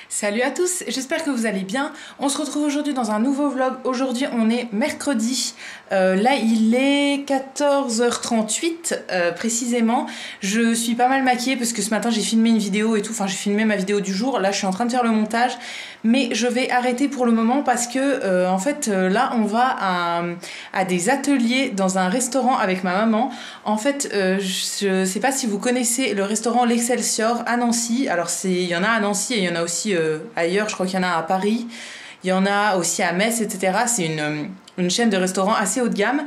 Salut à tous, j'espère que vous allez bien. On se retrouve aujourd'hui dans un nouveau vlog. Aujourd'hui on est mercredi, là il est 14h38 précisément. Je suis pas mal maquillée parce que ce matin j'ai filmé une vidéo et tout, enfin j'ai filmé ma vidéo du jour. Là je suis en train de faire le montage, mais je vais arrêter pour le moment parce que en fait là on va à des ateliers dans un restaurant avec ma maman. En fait je sais pas si vous connaissez le restaurant L'Excelsior à Nancy. Alors il y en a à Nancy et il y en a aussi ailleurs, je crois qu'il y en a à Paris, il y en a aussi à Metz, etc. C'est une chaîne de restaurants assez haut de gamme.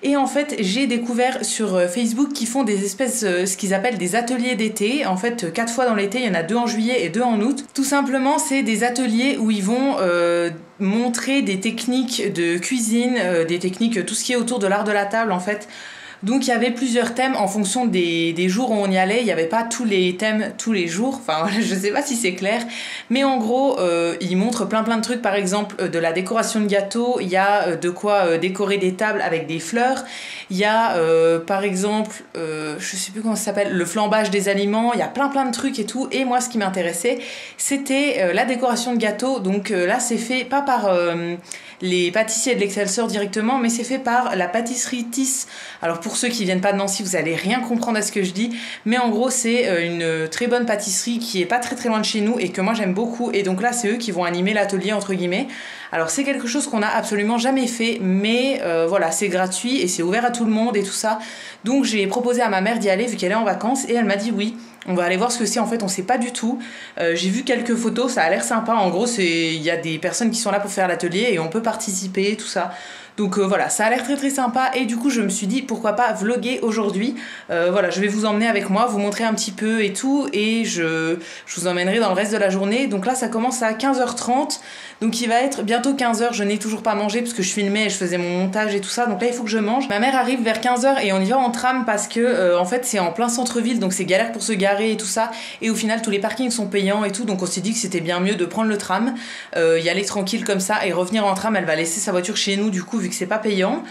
Et en fait, j'ai découvert sur Facebook qu'ils font des espèces, ce qu'ils appellent des ateliers d'été. En fait, 4 fois dans l'été, il y en a 2 en juillet et 2 en août. Tout simplement, c'est des ateliers où ils vont montrer des techniques de cuisine, des techniques, tout ce qui est autour de l'art de la table en fait. Donc il y avait plusieurs thèmes en fonction des jours où on y allait. Il n'y avait pas tous les thèmes tous les jours. Enfin je sais pas si c'est clair. Mais en gros ils montrent plein de trucs. Par exemple de la décoration de gâteaux. Il y a de quoi décorer des tables avec des fleurs. Il y a par exemple je sais plus comment ça s'appelle, le flambage des aliments. Il y a plein de trucs et tout. Et moi ce qui m'intéressait c'était la décoration de gâteaux. Donc là c'est fait pas par les pâtissiers de l'Excelsior directement, mais c'est fait par la pâtisserie Tis. Alors pour ceux qui viennent pas de Nancy, vous allez rien comprendre à ce que je dis, mais en gros c'est une très bonne pâtisserie qui est pas très loin de chez nous et que moi j'aime beaucoup. Et donc là c'est eux qui vont animer l'atelier entre guillemets. Alors c'est quelque chose qu'on a absolument jamais fait, mais voilà, c'est gratuit et c'est ouvert à tout le monde et tout ça. Donc j'ai proposé à ma mère d'y aller vu qu'elle est en vacances et elle m'a dit oui. On va aller voir ce que c'est, en fait on sait pas du tout. J'ai vu quelques photos, ça a l'air sympa. En gros il y a des personnes qui sont là pour faire l'atelier et on peut participer, tout ça. Donc voilà, ça a l'air très sympa et du coup je me suis dit pourquoi pas vlogger aujourd'hui. Voilà, je vais vous emmener avec moi, vous montrer un petit peu et tout, et je vous emmènerai dans le reste de la journée. Donc là ça commence à 15h30, donc il va être bientôt 15h, je n'ai toujours pas mangé parce que je filmais et je faisais mon montage et tout ça, donc là il faut que je mange. Ma mère arrive vers 15h et on y va en tram parce que en fait c'est en plein centre-ville, donc c'est galère pour se garer et tout ça, et au final tous les parkings sont payants et tout, donc on s'est dit que c'était bien mieux de prendre le tram, y aller tranquille comme ça et revenir en tram. Elle va laisser sa voiture chez nous du coup vu que c'est pas payant.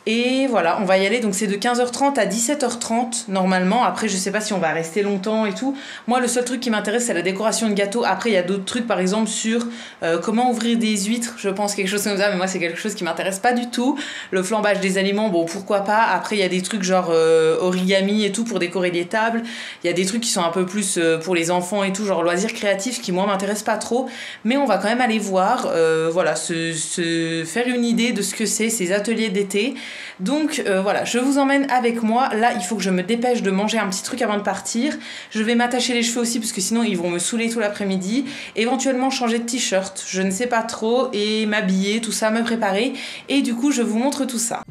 Et voilà, on va y aller, donc c'est de 15h30 à 17h30 normalement. Après je sais pas si on va rester longtemps et tout. Moi le seul truc qui m'intéresse c'est la décoration de gâteaux. Après il y a d'autres trucs, par exemple sur comment ouvrir des huîtres, je pense, quelque chose comme ça, mais moi c'est quelque chose qui m'intéresse pas du tout. Le flambage des aliments, bon pourquoi pas. Après il y a des trucs genre origami et tout pour décorer des tables. Il y a des trucs qui sont un peu plus pour les enfants et tout, genre loisirs créatifs, qui moi m'intéressent pas trop. Mais on va quand même aller voir, voilà, se faire une idée de ce que c'est ces ateliers d'été. Donc voilà, je vous emmène avec moi. Là il faut que je me dépêche de manger un petit truc avant de partir. Je vais m'attacher les cheveux aussi parce que sinon ils vont me saouler tout l'après-midi. Éventuellement changer de t-shirt, je ne sais pas trop, et m'habiller, tout ça, me préparer. Et du coup je vous montre tout ça.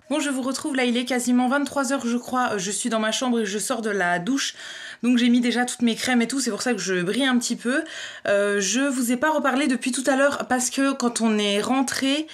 Bon, je vous retrouve, là il est quasiment 23h je crois, je suis dans ma chambre et je sors de la douche. Donc j'ai mis déjà toutes mes crèmes et tout, c'est pour ça que je brille un petit peu. Je vous ai pas reparlé depuis tout à l'heure parce que quand on est rentré,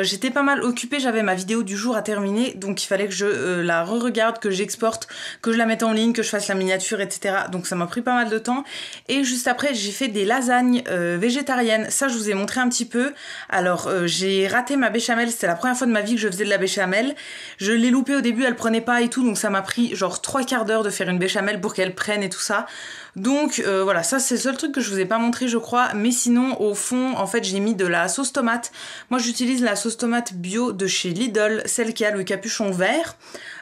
j'étais pas mal occupée, j'avais ma vidéo du jour à terminer, donc il fallait que je la re-regarde, que j'exporte, que je la mette en ligne, que je fasse la miniature, etc. Donc ça m'a pris pas mal de temps. Et juste après j'ai fait des lasagnes végétariennes, ça je vous ai montré un petit peu. Alors j'ai raté ma béchamel, c'était la première fois de ma vie que je faisais de la béchamel. Je l'ai loupée au début, elle prenait pas et tout, donc ça m'a pris genre 3/4 d'heure de faire une béchamel pour qu'elle prenne et tout ça. Donc voilà, ça c'est le seul truc que je vous ai pas montré je crois, mais sinon au fond en fait j'ai mis de la sauce tomate. Moi j'utilise la sauce tomate bio de chez Lidl, celle qui a le capuchon vert.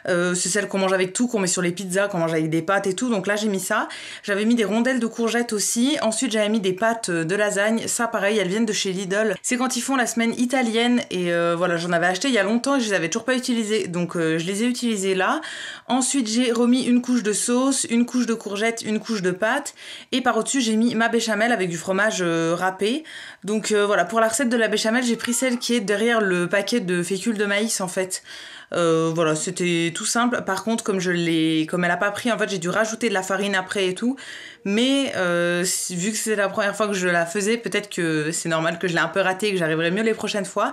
C'est celle qu'on mange avec tout, qu'on met sur les pizzas, qu'on mange avec des pâtes et tout, donc là j'ai mis ça. J'avais mis des rondelles de courgettes aussi, ensuite j'avais mis des pâtes de lasagne, ça pareil elles viennent de chez Lidl. C'est quand ils font la semaine italienne et voilà, j'en avais acheté il y a longtemps et je les avais toujours pas utilisées, donc je les ai utilisées là. Ensuite j'ai remis une couche de sauce, une couche de courgettes, une couche de pâtes et par au-dessus j'ai mis ma béchamel avec du fromage râpé. Donc voilà, pour la recette de la béchamel j'ai pris celle qui est derrière le paquet de fécule de maïs en fait. Voilà, c'était tout simple. Par contre, comme elle a pas pris, en fait, j'ai dû rajouter de la farine après et tout. Mais vu que c'est la première fois que je la faisais, peut-être que c'est normal que je l'ai un peu raté et que j'arriverai mieux les prochaines fois.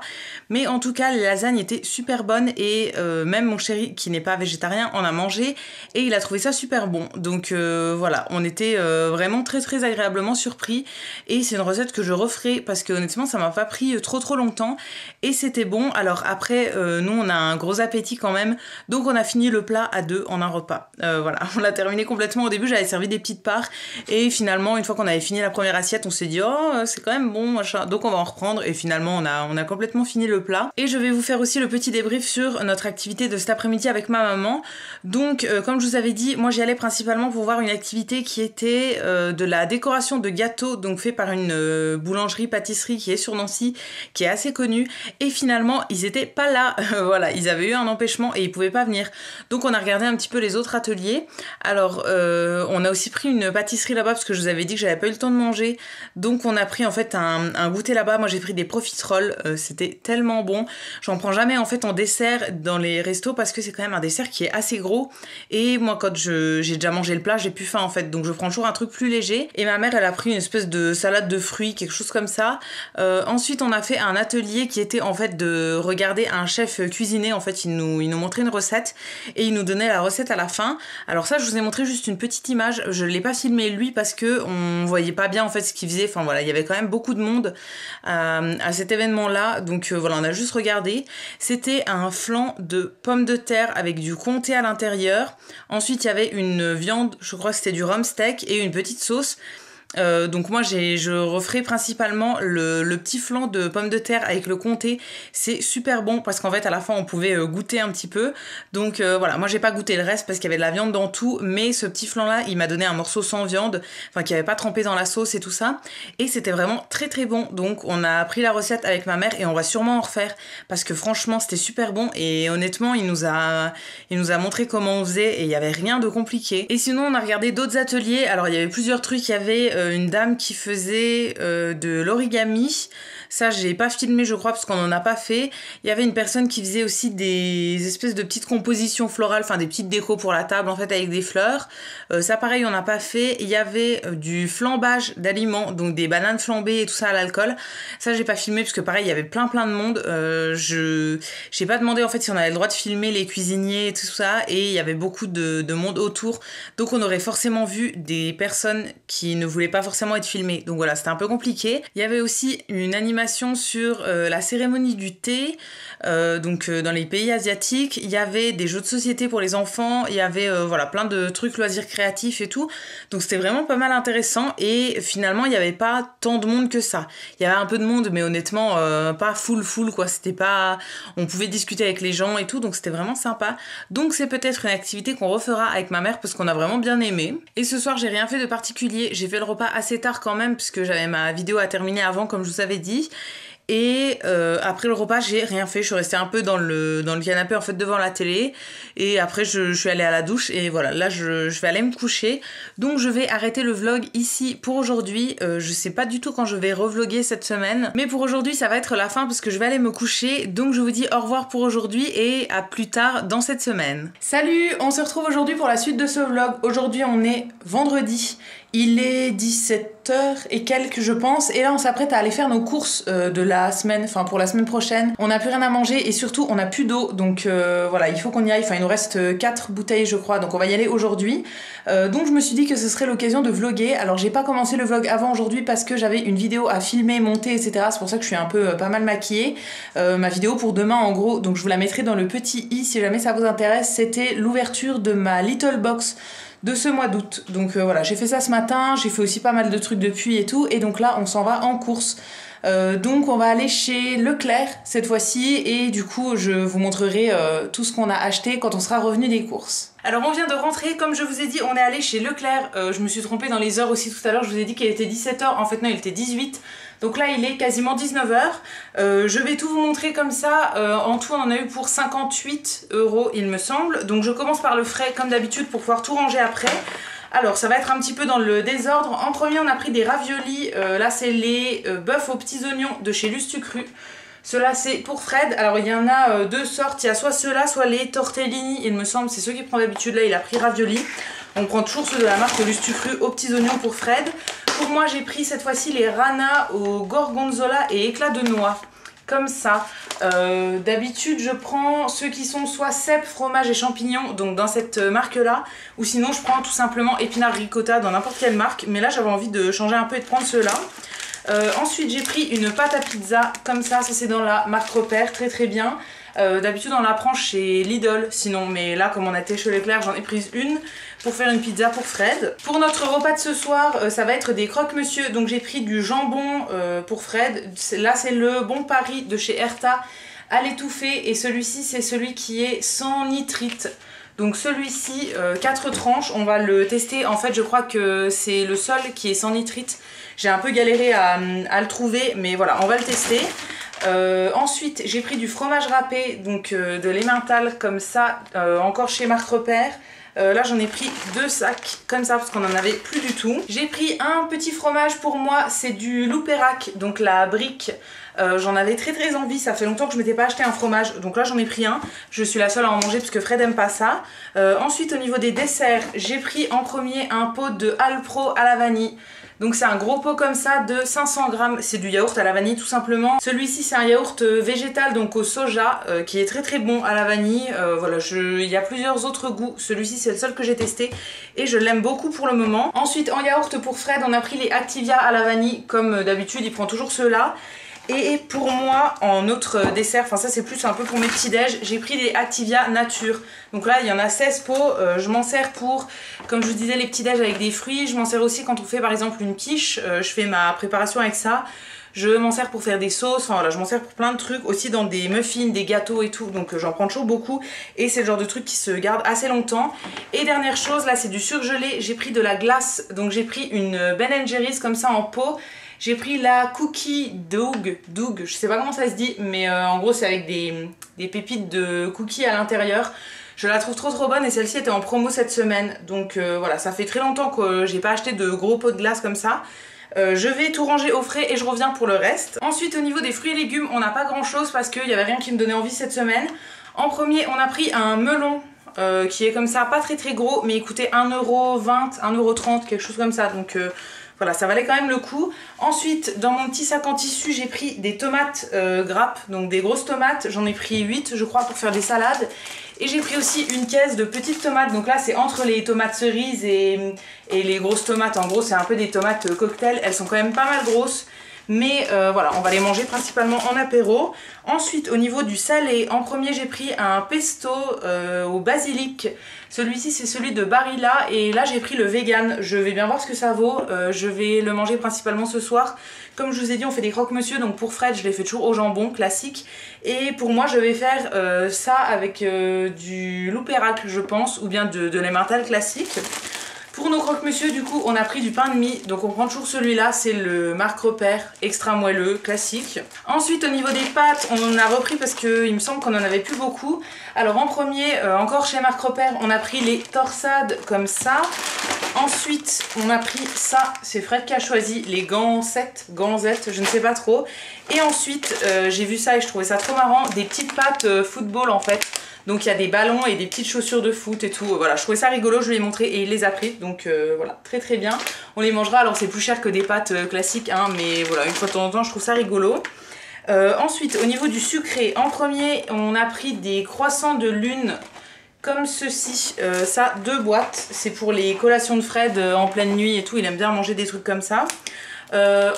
Mais en tout cas, les lasagnes étaient super bonnes et même mon chéri, qui n'est pas végétarien, en a mangé et il a trouvé ça super bon. Donc voilà, on était vraiment très très agréablement surpris et c'est une recette que je referai parce que honnêtement, ça m'a pas pris trop longtemps et c'était bon. Alors après, nous on a un gros appétit quand même, donc on a fini le plat à 2 en un repas. Voilà, on l'a terminé complètement. Au début, j'avais servi des petites parts. Et finalement, une fois qu'on avait fini la première assiette, on s'est dit oh c'est quand même bon machin, donc on va en reprendre et finalement on a complètement fini le plat. Et je vais vous faire aussi le petit débrief sur notre activité de cet après-midi avec ma maman. Donc comme je vous avais dit, moi j'y allais principalement pour voir une activité qui était de la décoration de gâteaux, donc fait par une boulangerie-pâtisserie qui est sur Nancy, qui est assez connue. Et finalement ils étaient pas là, voilà, ils avaient eu un empêchement et ils pouvaient pas venir. Donc on a regardé un petit peu les autres ateliers. Alors on a aussi pris une pâtisserie là-bas parce que je vous avais dit que j'avais pas eu le temps de manger, donc on a pris en fait un goûter là-bas. Moi j'ai pris des profiteroles, c'était tellement bon. J'en prends jamais en fait en dessert dans les restos parce que c'est quand même un dessert qui est assez gros et moi quand j'ai déjà mangé le plat j'ai plus faim en fait, donc je prends toujours un truc plus léger. Et ma mère elle a pris une espèce de salade de fruits, quelque chose comme ça. Ensuite on a fait un atelier qui était en fait de regarder un chef cuisiner. En fait il nous montrait une recette et il nous donnait la recette à la fin. Alors ça je vous ai montré juste une petite image, je l'ai pas filmé lui parce que on voyait pas bien en fait ce qu'il faisait. Enfin voilà, il y avait quand même beaucoup de monde à cet événement là, donc voilà, on a juste regardé. C'était un flan de pommes de terre avec du comté à l'intérieur. Ensuite il y avait une viande, je crois que c'était du rump steak et une petite sauce. Donc moi je referai principalement le petit flan de pommes de terre avec le comté. C'est super bon parce qu'en fait à la fin on pouvait goûter un petit peu. Donc voilà, moi j'ai pas goûté le reste parce qu'il y avait de la viande dans tout, mais ce petit flan là il m'a donné un morceau sans viande, enfin qui avait pas trempé dans la sauce et tout ça, et c'était vraiment très très bon. Donc on a pris la recette avec ma mère et on va sûrement en refaire parce que franchement c'était super bon et honnêtement il nous a montré comment on faisait et il y avait rien de compliqué. Et sinon on a regardé d'autres ateliers. Alors il y avait plusieurs trucs, il y avait une dame qui faisait de l'origami. Ça, j'ai pas filmé, je crois, parce qu'on en a pas fait. Il y avait une personne qui faisait aussi des espèces de petites compositions florales, enfin des petites décos pour la table, en fait, avec des fleurs. Ça, pareil, on n'a pas fait. Il y avait du flambage d'aliments, donc des bananes flambées et tout ça à l'alcool. Ça, j'ai pas filmé, parce que pareil, il y avait plein de monde. J'ai pas demandé, en fait, si on avait le droit de filmer les cuisiniers et tout ça, et il y avait beaucoup de monde autour. Donc, on aurait forcément vu des personnes qui ne voulaient pas forcément être filmées. Donc voilà, c'était un peu compliqué. Il y avait aussi une animation sur la cérémonie du thé, donc dans les pays asiatiques. Il y avait des jeux de société pour les enfants, il y avait voilà, plein de trucs loisirs créatifs et tout, donc c'était vraiment pas mal intéressant. Et finalement il n'y avait pas tant de monde que ça. Il y avait un peu de monde, mais honnêtement pas full quoi, c'était pas, on pouvait discuter avec les gens et tout, donc c'était vraiment sympa. Donc c'est peut-être une activité qu'on refera avec ma mère parce qu'on a vraiment bien aimé. Et ce soir j'ai rien fait de particulier, j'ai fait le repas assez tard quand même puisque j'avais ma vidéo à terminer avant, comme je vous avais dit. Et après le repas j'ai rien fait, je suis restée un peu dans le canapé en fait devant la télé, et après je suis allée à la douche et voilà, là je vais aller me coucher. Donc je vais arrêter le vlog ici pour aujourd'hui. Je sais pas du tout quand je vais revlogger cette semaine, mais pour aujourd'hui ça va être la fin parce que je vais aller me coucher. Donc je vous dis au revoir pour aujourd'hui et à plus tard dans cette semaine. Salut, on se retrouve aujourd'hui pour la suite de ce vlog. Aujourd'hui on est vendredi, Il est 17h et quelques je pense, et là on s'apprête à aller faire nos courses de la semaine, enfin pour la semaine prochaine. On n'a plus rien à manger et surtout on n'a plus d'eau, donc voilà, il faut qu'on y aille. Enfin il nous reste 4 bouteilles je crois, donc on va y aller aujourd'hui. Donc je me suis dit que ce serait l'occasion de vlogger. Alors j'ai pas commencé le vlog avant aujourd'hui parce que j'avais une vidéo à filmer, monter, etc. C'est pour ça que je suis un peu pas mal maquillée. Ma vidéo pour demain en gros, donc je vous la mettrai dans le petit i si jamais ça vous intéresse. C'était l'ouverture de ma Little Box de ce mois d'août. Donc voilà, j'ai fait ça ce matin, j'ai fait aussi pas mal de trucs depuis et tout, et donc là on s'en va en course. Donc on va aller chez Leclerc cette fois-ci, et du coup je vous montrerai tout ce qu'on a acheté quand on sera revenu des courses. Alors on vient de rentrer, comme je vous ai dit, on est allé chez Leclerc. Je me suis trompée dans les heures aussi tout à l'heure, je vous ai dit qu'il était 17h, en fait non il était 18. Donc là il est quasiment 19h. Je vais tout vous montrer comme ça. En tout on en a eu pour 58 € il me semble. Donc je commence par le frais comme d'habitude pour pouvoir tout ranger après. Alors ça va être un petit peu dans le désordre. En premier on a pris des raviolis. Là c'est les bœufs aux petits oignons de chez Lustucru. Ceux-là c'est pour Fred. Alors il y en a deux sortes. Il y a soit ceux-là soit les tortellini il me semble. C'est ceux qu'il prend d'habitude. Là il a pris ravioli. On prend toujours ceux de la marque Lustucru aux petits oignons pour Fred. Pour moi j'ai pris cette fois-ci les rana au gorgonzola et éclat de noix. Comme ça. D'habitude je prends ceux qui sont soit cèpe, fromage et champignons, donc dans cette marque là, ou sinon je prends tout simplement épinards ricotta dans n'importe quelle marque, mais là j'avais envie de changer un peu et de prendre ceux-là. Ensuite j'ai pris une pâte à pizza comme ça c'est dans la marque Repère, très très bien. D'habitude on la prend chez Lidl sinon, mais là comme on a été chez Leclerc j'en ai prise une pour faire une pizza pour Fred. Pour notre repas de ce soir ça va être des croque-monsieur, donc j'ai pris du jambon pour Fred. Là c'est le Bon Paris de chez Erta à l'étouffée, et celui-ci c'est celui qui est sans nitrite. Donc celui-ci, 4 tranches, on va le tester. En fait je crois que c'est le seul qui est sans nitrite. J'ai un peu galéré à le trouver, mais voilà, on va le tester. Ensuite j'ai pris du fromage râpé, donc de l'emmental comme ça, encore chez Marc Repère. Là j'en ai pris 2 sacs comme ça parce qu'on en avait plus du tout. J'ai pris un petit fromage pour moi, c'est du Loupérac, donc la brique. J'en avais très très envie, ça fait longtemps que je m'étais pas acheté un fromage, donc là j'en ai pris un. Je suis la seule à en manger parce que Fred aime pas ça. Ensuite au niveau des desserts, j'ai pris en premier un pot de Alpro à la vanille. Donc c'est un gros pot comme ça de 500 grammes, c'est du yaourt à la vanille tout simplement. Celui-ci c'est un yaourt végétal donc au soja qui est très très bon à la vanille. Voilà, il y a plusieurs autres goûts, celui-ci c'est le seul que j'ai testé et je l'aime beaucoup pour le moment. Ensuite en yaourt pour Fred on a pris les Activia à la vanille comme d'habitude, il prend toujours ceux-là. Et pour moi, en autre dessert, enfin ça c'est plus un peu pour mes petits déj, j'ai pris des Activia Nature. Donc là il y en a 16 pots, je m'en sers pour, comme je vous disais, les petits déj avec des fruits. Je m'en sers aussi quand on fait par exemple une quiche, je fais ma préparation avec ça. Je m'en sers pour faire des sauces, enfin voilà, je m'en sers pour plein de trucs, aussi dans des muffins, des gâteaux et tout, donc j'en prends toujours beaucoup. Et c'est le genre de truc qui se garde assez longtemps. Et dernière chose, là c'est du surgelé, j'ai pris de la glace, donc j'ai pris une Ben & Jerry's comme ça en pot. J'ai pris la Cookie Doug, je sais pas comment ça se dit, mais en gros c'est avec des pépites de cookies à l'intérieur. Je la trouve trop bonne et celle-ci était en promo cette semaine. Donc voilà, ça fait très longtemps que j'ai pas acheté de gros pots de glace comme ça. Je vais tout ranger au frais et je reviens pour le reste. Ensuite au niveau des fruits et légumes, on n'a pas grand chose parce qu'il n'y avait rien qui me donnait envie cette semaine. En premier on a pris un melon qui est comme ça, pas très gros, mais il coûtait 1,20 €, 1,30 €, quelque chose comme ça. Donc voilà, ça valait quand même le coup. Ensuite, dans mon petit sac en tissu, j'ai pris des tomates grappes, donc des grosses tomates. J'en ai pris 8, je crois, pour faire des salades. Et j'ai pris aussi une caisse de petites tomates. Donc là, c'est entre les tomates cerises et les grosses tomates. En gros, c'est un peu des tomates cocktail. Elles sont quand même pas mal grosses. Mais voilà, on va les manger principalement en apéro. Ensuite, au niveau du salé, en premier, j'ai pris un pesto au basilic. Celui-ci, c'est celui de Barilla. Et là, j'ai pris le vegan. Je vais bien voir ce que ça vaut. Je vais le manger principalement ce soir. Comme je vous ai dit, on fait des croque-monsieur. Donc pour Fred, je les fais toujours au jambon, classique. Et pour moi, je vais faire ça avec du Loupérac, je pense. Ou bien de l'emmental classique. Pour nos croque-monsieur, du coup, on a pris du pain de mie. Donc on prend toujours celui-là, c'est le Marc Repère, extra moelleux, classique. Ensuite, au niveau des pâtes, on en a repris parce qu'il me semble qu'on en avait plus beaucoup. Alors en premier, encore chez Marc Repère, on a pris les torsades comme ça. Ensuite, on a pris ça, c'est Fred qui a choisi, les ganzettes, je ne sais pas trop. Et ensuite, j'ai vu ça et je trouvais ça trop marrant, des petites pâtes football en fait. Donc il y a des ballons et des petites chaussures de foot et tout. Voilà, je trouvais ça rigolo, je lui ai montré et il les a pris. Donc voilà, très très bien. On les mangera, alors c'est plus cher que des pâtes classiques, hein, mais voilà, une fois de temps en temps, je trouve ça rigolo. Ensuite, au niveau du sucré, en premier, on a pris des croissants de lune comme ceci. Ça, 2 boîtes. C'est pour les collations de Fred en pleine nuit et tout. Il aime bien manger des trucs comme ça.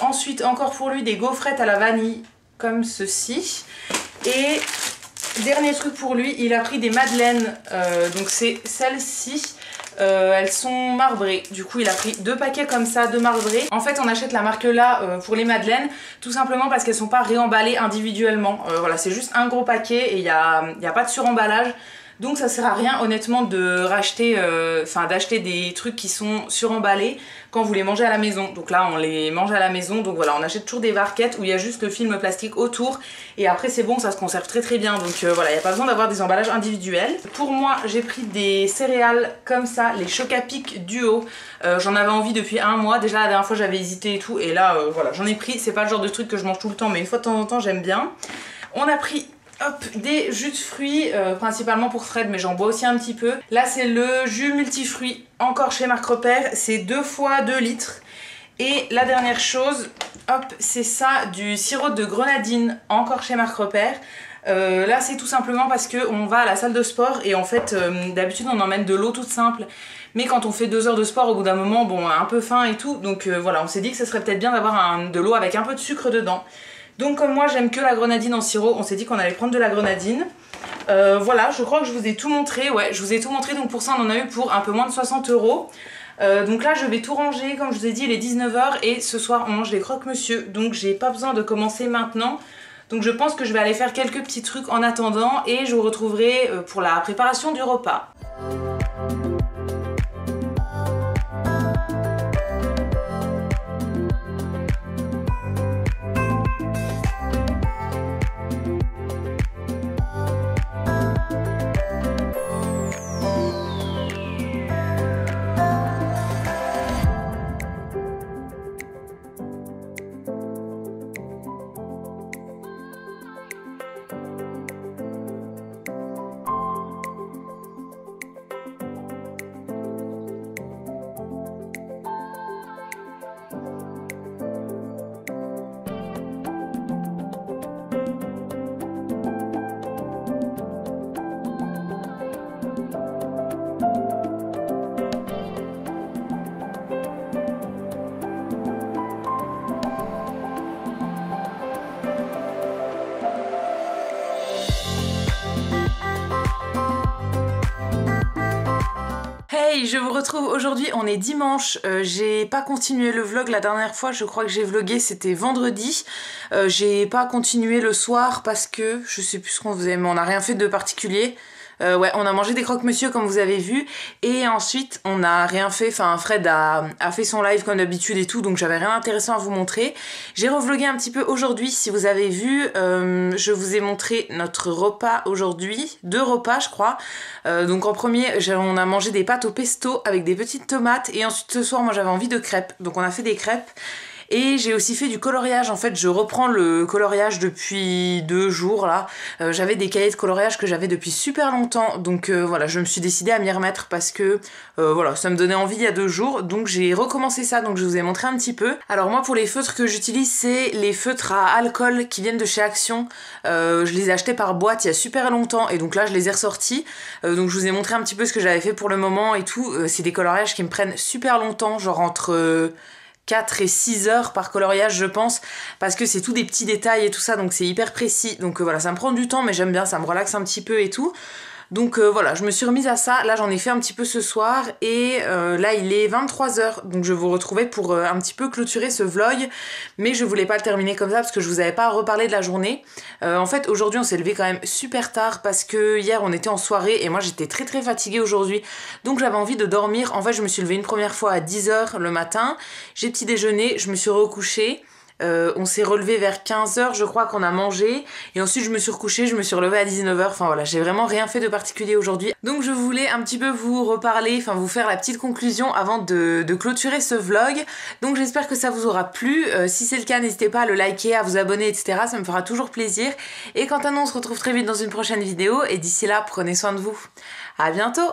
Ensuite, encore pour lui, des gaufrettes à la vanille comme ceci. Et dernier truc pour lui, il a pris des madeleines. Donc c'est celles-ci. Elles sont marbrées, du coup il a pris 2 paquets comme ça de marbrées. En fait on achète la marque là pour les madeleines tout simplement parce qu'elles sont pas réemballées individuellement. Voilà, c'est juste un gros paquet et il y a pas de suremballage. Donc ça sert à rien honnêtement de racheter, d'acheter des trucs qui sont suremballés quand vous les mangez à la maison. Donc là on les mange à la maison, donc voilà, on achète toujours des barquettes où il y a juste le film plastique autour et après c'est bon, ça se conserve très très bien. Donc voilà, il n'y a pas besoin d'avoir des emballages individuels. Pour moi j'ai pris des céréales comme ça, les Choc-A-Pic Duo. J'en avais envie depuis un mois, déjà la dernière fois j'avais hésité et tout et là voilà, j'en ai pris. C'est pas le genre de truc que je mange tout le temps mais une fois de temps en temps j'aime bien. On a pris des jus de fruits, principalement pour Fred, mais j'en bois aussi un petit peu. Là, c'est le jus multifruits, encore chez Marc Repère. C'est 2 fois 2 litres. Et la dernière chose, hop, c'est ça, du sirop de grenadine, encore chez Marc Repère. Là, c'est tout simplement parce qu'on va à la salle de sport et en fait, d'habitude, on emmène de l'eau toute simple. Mais quand on fait 2 heures de sport, au bout d'un moment, bon, on a un peu faim et tout. Donc voilà, on s'est dit que ce serait peut-être bien d'avoir de l'eau avec un peu de sucre dedans. Donc comme moi j'aime que la grenadine en sirop, on s'est dit qu'on allait prendre de la grenadine. Voilà, je crois que je vous ai tout montré. Ouais, je vous ai tout montré, donc pour ça on en a eu pour un peu moins de 60 €. Donc là je vais tout ranger, comme je vous ai dit il est 19 h et ce soir on mange des croque-monsieur. Donc j'ai pas besoin de commencer maintenant. Donc je pense que je vais aller faire quelques petits trucs en attendant et je vous retrouverai pour la préparation du repas. Hey, je vous retrouve aujourd'hui, on est dimanche, j'ai pas continué le vlog la dernière fois, je crois que j'ai vlogué, c'était vendredi. J'ai pas continué le soir parce que je sais plus ce qu'on faisait, mais on n'a rien fait de particulier. Ouais, on a mangé des croque-monsieur comme vous avez vu et ensuite on n'a rien fait, enfin Fred a fait son live comme d'habitude et tout, donc j'avais rien d'intéressant à vous montrer. J'ai revlogué un petit peu aujourd'hui, si vous avez vu, je vous ai montré notre repas aujourd'hui, 2 repas je crois. Donc en premier on a mangé des pâtes au pesto avec des petites tomates et ensuite ce soir moi j'avais envie de crêpes, donc on a fait des crêpes. Et j'ai aussi fait du coloriage, en fait je reprends le coloriage depuis 2 jours là. J'avais des cahiers de coloriage que j'avais depuis super longtemps, donc voilà, je me suis décidée à m'y remettre parce que voilà, ça me donnait envie il y a 2 jours, donc j'ai recommencé ça, donc je vous ai montré un petit peu. Alors moi pour les feutres que j'utilise, c'est les feutres à alcool qui viennent de chez Action. Je les ai achetés par boîte il y a super longtemps et donc là je les ai ressortis. Donc je vous ai montré un petit peu ce que j'avais fait pour le moment et tout. C'est des coloriages qui me prennent super longtemps, genre entre 4 et 6 heures par coloriage je pense, parce que c'est tout des petits détails et tout ça, donc c'est hyper précis, donc voilà, ça me prend du temps mais j'aime bien, ça me relaxe un petit peu et tout. Donc voilà, je me suis remise à ça, là j'en ai fait un petit peu ce soir et là il est 23 h, donc je vais vous retrouver pour un petit peu clôturer ce vlog, mais je voulais pas le terminer comme ça parce que je vous avais pas reparlé de la journée. En fait aujourd'hui on s'est levé quand même super tard parce que hier on était en soirée et moi j'étais très très fatiguée aujourd'hui, donc j'avais envie de dormir. En fait je me suis levée une première fois à 10 h le matin, j'ai petit déjeuné, je me suis recouchée. On s'est relevé vers 15h, je crois qu'on a mangé. Et ensuite, je me suis recouchée, je me suis relevée à 19h. Enfin voilà, j'ai vraiment rien fait de particulier aujourd'hui. Donc je voulais un petit peu vous reparler, enfin vous faire la petite conclusion avant de clôturer ce vlog. Donc j'espère que ça vous aura plu. Si c'est le cas, n'hésitez pas à le liker, à vous abonner, etc. Ça me fera toujours plaisir. Et quant à nous, on se retrouve très vite dans une prochaine vidéo. Et d'ici là, prenez soin de vous. À bientôt!